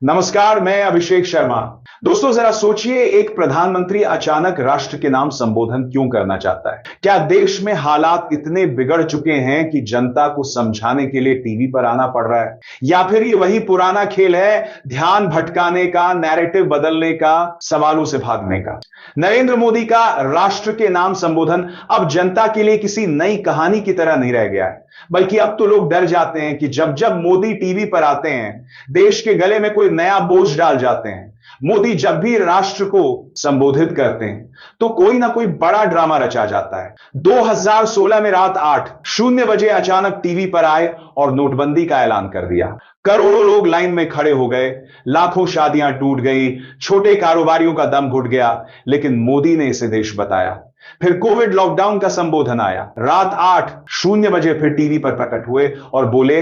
नमस्कार, मैं अभिषेक शर्मा। दोस्तों, जरा सोचिए, एक प्रधानमंत्री अचानक राष्ट्र के नाम संबोधन क्यों करना चाहता है? क्या देश में हालात इतने बिगड़ चुके हैं कि जनता को समझाने के लिए टीवी पर आना पड़ रहा है? या फिर ये वही पुराना खेल है, ध्यान भटकाने का, नैरेटिव बदलने का, सवालों से भागने का? नरेंद्र मोदी का राष्ट्र के नाम संबोधन अब जनता के लिए किसी नई कहानी की तरह नहीं रह गया है, बल्कि अब तो लोग डर जाते हैं कि जब जब मोदी टीवी पर आते हैं, देश के गले में कोई नया बोझ डाल जाते हैं। मोदी जब भी राष्ट्र को संबोधित करते हैं तो कोई ना कोई बड़ा ड्रामा रचा जाता है। 2016 में रात 8:00 बजे अचानक टीवी पर आए और नोटबंदी का ऐलान कर दिया। करोड़ों लोग लाइन में खड़े हो गए, लाखों शादियां टूट गई, छोटे कारोबारियों का दम घुट गया, लेकिन मोदी ने इसे देश बताया। फिर कोविड लॉकडाउन का संबोधन आया। रात 8:00 बजे फिर टीवी पर प्रकट हुए और बोले,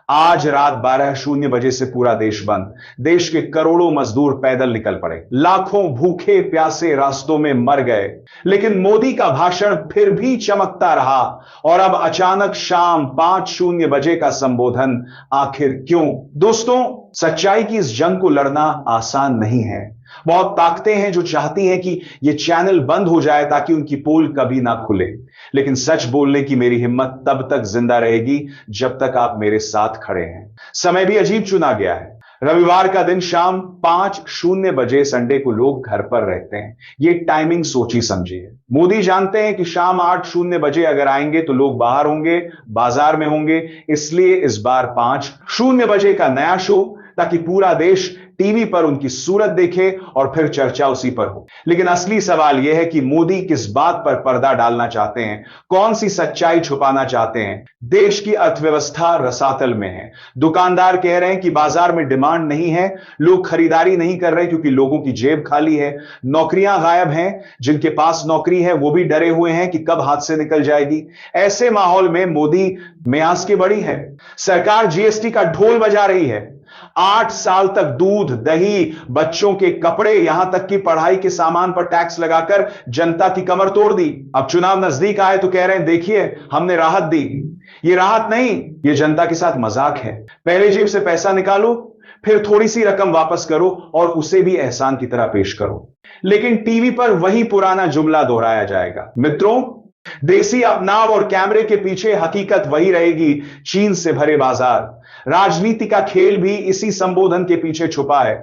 आज रात 12:00 बजे से पूरा देश बंद। देश के करोड़ों मजदूर पैदल निकल पड़े, लाखों भूखे प्यासे रास्तों में मर गए, लेकिन मोदी का भाषण फिर भी चमकता रहा। और अब अचानक शाम 5:00 बजे का संबोधन आखिर क्यों? दोस्तों, सच्चाई की इस जंग को लड़ना आसान नहीं है। बहुत ताकतें हैं जो चाहती हैं कि यह चैनल बंद हो जाए ताकि उनकी पोल कभी ना खुले, लेकिन सच बोलने की मेरी हिम्मत तब तक जिंदा रहेगी जब तक आप मेरे साथ खड़े हैं। समय भी अजीब चुना गया है। रविवार का दिन शाम 5:00 बजे, संडे को लोग घर पर रहते हैं। ये टाइमिंग सोची समझी है। मोदी जानते हैं कि शाम 8:00 बजे अगर आएंगे तो लोग बाहर होंगे, बाजार में होंगे, इसलिए इस बार 5:00 बजे का नया शो, ताकि पूरा देश टीवी पर उनकी सूरत देखे और फिर चर्चा उसी पर हो। लेकिन असली सवाल यह है कि मोदी किस बात पर पर्दा डालना चाहते हैं, कौन सी सच्चाई छुपाना चाहते हैं? देश की अर्थव्यवस्था रसातल में है। दुकानदार कह रहे हैं कि बाजार में डिमांड नहीं है, लोग खरीदारी नहीं कर रहे क्योंकि लोगों की जेब खाली है। नौकरियां गायब हैं, जिनके पास नौकरी है वो भी डरे हुए हैं कि कब हाथ से निकल जाएगी। ऐसे माहौल में मोदी मियाज की बड़ी है। सरकार जीएसटी का ढोल बजा रही है। 8 साल तक दूध, दही, बच्चों के कपड़े, यहां तक कि पढ़ाई के सामान पर टैक्स लगाकर जनता की कमर तोड़ दी। अब चुनाव नजदीक आए तो कह रहे हैं, देखिए हमने राहत दी। ये राहत नहीं, ये जनता के साथ मजाक है। पहले जेब से पैसा निकालो, फिर थोड़ी सी रकम वापस करो और उसे भी एहसान की तरह पेश करो। लेकिन टीवी पर वही पुराना जुमला दोहराया जाएगा। मित्रों, देसी अपनाव और कैमरे के पीछे हकीकत वही रहेगी, चीन से भरे बाजार। राजनीति का खेल भी इसी संबोधन के पीछे छुपा है।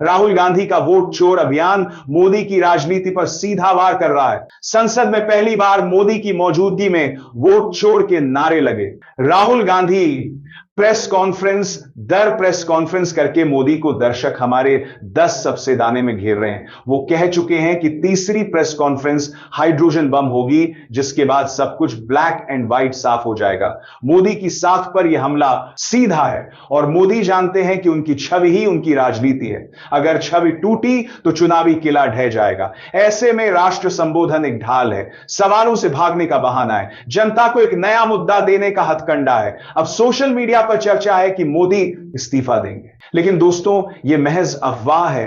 राहुल गांधी का वोट चोर अभियान मोदी की राजनीति पर सीधा वार कर रहा है। संसद में पहली बार मोदी की मौजूदगी में वोट चोर के नारे लगे। राहुल गांधी प्रेस कॉन्फ्रेंस दर प्रेस कॉन्फ्रेंस करके मोदी को दर्शक हमारे 10 सबसे दाने में घेर रहे हैं। वो कह चुके हैं कि तीसरी प्रेस कॉन्फ्रेंस हाइड्रोजन बम होगी, जिसके बाद सब कुछ ब्लैक एंड व्हाइट साफ हो जाएगा। मोदी की साख पर यह हमला सीधा है और मोदी जानते हैं कि उनकी छवि ही उनकी राजनीति है। अगर छवि टूटी तो चुनावी किला ढह जाएगा। ऐसे में राष्ट्र संबोधन एक ढाल है, सवालों से भागने का बहाना है, जनता को एक नया मुद्दा देने का हथकंडा है। अब सोशल मीडिया पर चर्चा है कि मोदी इस्तीफा देंगे, लेकिन दोस्तों यह महज अफवाह है।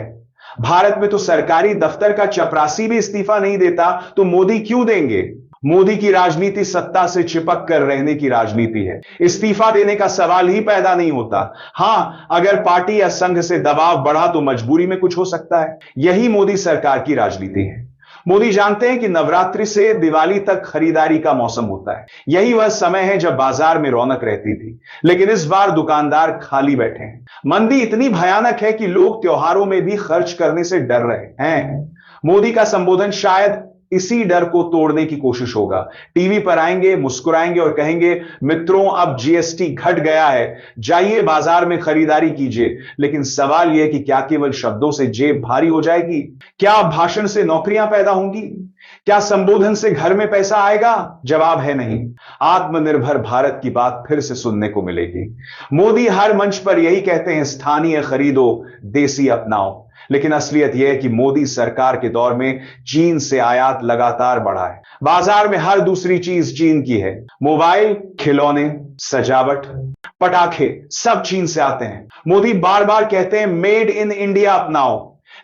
भारत में तो सरकारी दफ्तर का चपरासी भी इस्तीफा नहीं देता, तो मोदी क्यों देंगे? मोदी की राजनीति सत्ता से चिपक कर रहने की राजनीति है। इस्तीफा देने का सवाल ही पैदा नहीं होता। हां, अगर पार्टी या संघ से दबाव बढ़ा तो मजबूरी में कुछ हो सकता है। यही मोदी सरकार की राजनीति है। मोदी जानते हैं कि नवरात्रि से दिवाली तक खरीदारी का मौसम होता है। यही वह समय है जब बाजार में रौनक रहती थी, लेकिन इस बार दुकानदार खाली बैठे हैं। मंदी इतनी भयानक है कि लोग त्योहारों में भी खर्च करने से डर रहे हैं। मोदी का संबोधन शायद इसी डर को तोड़ने की कोशिश होगा। टीवी पर आएंगे, मुस्कुराएंगे और कहेंगे, मित्रों अब जीएसटी घट गया है, जाइए बाजार में खरीदारी कीजिए। लेकिन सवाल यह कि क्या केवल शब्दों से जेब भारी हो जाएगी? क्या भाषण से नौकरियां पैदा होंगी? क्या संबोधन से घर में पैसा आएगा? जवाब है नहीं। आत्मनिर्भर भारत की बात फिर से सुनने को मिलेगी। मोदी हर मंच पर यही कहते हैं, स्थानीय खरीदो, देसी अपनाओ। लेकिन असलियत यह है कि मोदी सरकार के दौर में चीन से आयात लगातार बढ़ा है। बाजार में हर दूसरी चीज चीन की है। मोबाइल, खिलौने, सजावट, पटाखे सब चीन से आते हैं। मोदी बार बार कहते हैं, मेड इन इंडिया अपनाओ,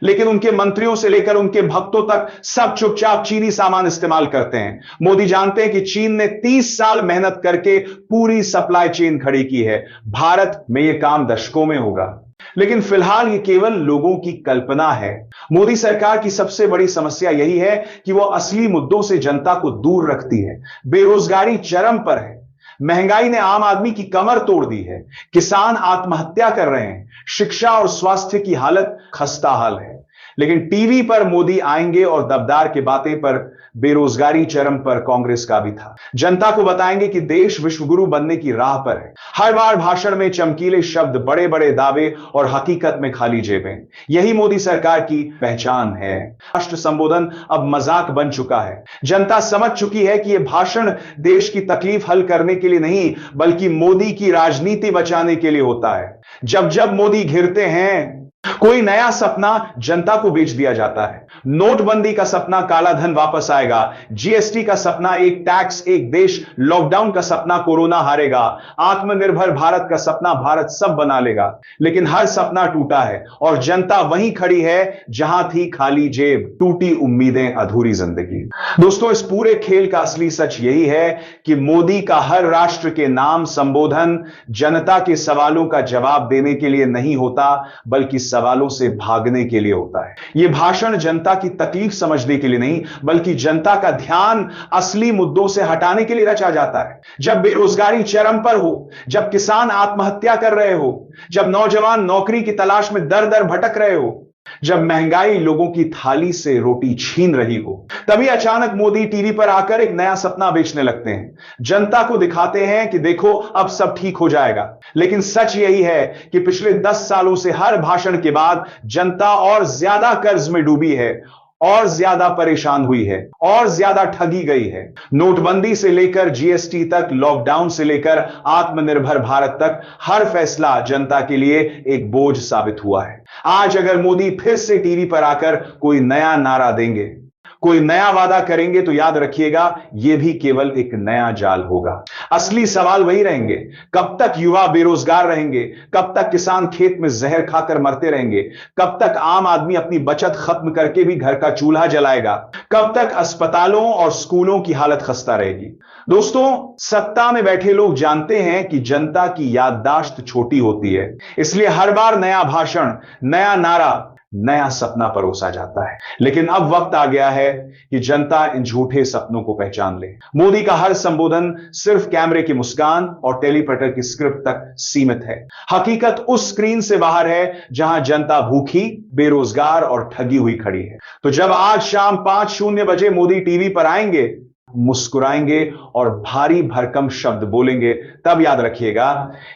लेकिन उनके मंत्रियों से लेकर उनके भक्तों तक सब चुपचाप चीनी सामान इस्तेमाल करते हैं। मोदी जानते हैं कि चीन ने 30 साल मेहनत करके पूरी सप्लाई चेन खड़ी की है। भारत में यह काम दशकों में होगा। लेकिन फिलहाल ये केवल लोगों की कल्पना है। मोदी सरकार की सबसे बड़ी समस्या यही है कि वो असली मुद्दों से जनता को दूर रखती है। बेरोजगारी चरम पर है, महंगाई ने आम आदमी की कमर तोड़ दी है, किसान आत्महत्या कर रहे हैं, शिक्षा और स्वास्थ्य की हालत खस्ता हाल है। लेकिन टीवी पर मोदी आएंगे और दबदार की बातें पर बेरोजगारी चरम पर कांग्रेस का भी था। जनता को बताएंगे कि देश विश्वगुरु बनने की राह पर है। हर बार भाषण में चमकीले शब्द, बड़े बड़े दावे और हकीकत में खाली जेबें, यही मोदी सरकार की पहचान है। राष्ट्र संबोधन अब मजाक बन चुका है। जनता समझ चुकी है कि यह भाषण देश की तकलीफ हल करने के लिए नहीं, बल्कि मोदी की राजनीति बचाने के लिए होता है। जब जब मोदी घिरते हैं, कोई नया सपना जनता को बेच दिया जाता है। नोटबंदी का सपना काला धन वापस आएगा, जीएसटी का सपना एक टैक्स एक देश, लॉकडाउन का सपना कोरोना हारेगा, आत्मनिर्भर भारत का सपना भारत सब बना लेगा। लेकिन हर सपना टूटा है और जनता वहीं खड़ी है जहां थी खाली जेब, टूटी उम्मीदें, अधूरी जिंदगी। दोस्तों, इस पूरे खेल का असली सच यही है कि मोदी का हर राष्ट्र के नाम संबोधन जनता के सवालों का जवाब देने के लिए नहीं होता, बल्कि सवालों से भागने के लिए होता है। यह भाषण जनता की तकलीफ समझने के लिए नहीं, बल्कि जनता का ध्यान असली मुद्दों से हटाने के लिए रचा जाता है। जब बेरोजगारी चरम पर हो, जब किसान आत्महत्या कर रहे हो, जब नौजवान नौकरी की तलाश में दर दर भटक रहे हो, जब महंगाई लोगों की थाली से रोटी छीन रही हो, तभी अचानक मोदी टीवी पर आकर एक नया सपना बेचने लगते हैं। जनता को दिखाते हैं कि देखो अब सब ठीक हो जाएगा। लेकिन सच यही है कि पिछले 10 सालों से हर भाषण के बाद जनता और ज्यादा कर्ज में डूबी है, और ज्यादा परेशान हुई है, और ज्यादा ठगी गई है। नोटबंदी से लेकर जीएसटी तक, लॉकडाउन से लेकर आत्मनिर्भर भारत तक, हर फैसला जनता के लिए एक बोझ साबित हुआ है। आज अगर मोदी फिर से टीवी पर आकर कोई नया नारा देंगे, कोई नया वादा करेंगे, तो याद रखिएगा यह भी केवल एक नया जाल होगा। असली सवाल वही रहेंगे, कब तक युवा बेरोजगार रहेंगे, कब तक किसान खेत में जहर खाकर मरते रहेंगे, कब तक आम आदमी अपनी बचत खत्म करके भी घर का चूल्हा जलाएगा, कब तक अस्पतालों और स्कूलों की हालत खस्ता रहेगी। दोस्तों, सत्ता में बैठे लोग जानते हैं कि जनता की याददाश्त छोटी होती है, इसलिए हर बार नया भाषण, नया नारा, नया सपना परोसा जाता है। लेकिन अब वक्त आ गया है कि जनता इन झूठे सपनों को पहचान ले। मोदी का हर संबोधन सिर्फ कैमरे की मुस्कान और टेलीप्रिंटर की स्क्रिप्ट तक सीमित है। हकीकत उस स्क्रीन से बाहर है जहां जनता भूखी, बेरोजगार और ठगी हुई खड़ी है। तो जब आज शाम 5:00 बजे मोदी टीवी पर आएंगे, मुस्कुराएंगे और भारी भरकम शब्द बोलेंगे, तब याद रखिएगा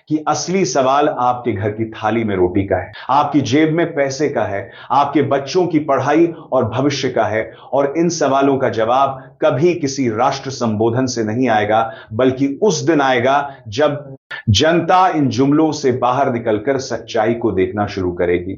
कि असली सवाल आपके घर की थाली में रोटी का है, आपकी जेब में पैसे का है, आपके बच्चों की पढ़ाई और भविष्य का है। और इन सवालों का जवाब कभी किसी राष्ट्र संबोधन से नहीं आएगा, बल्कि उस दिन आएगा जब जनता इन जुमलों से बाहर निकलकर सच्चाई को देखना शुरू करेगी।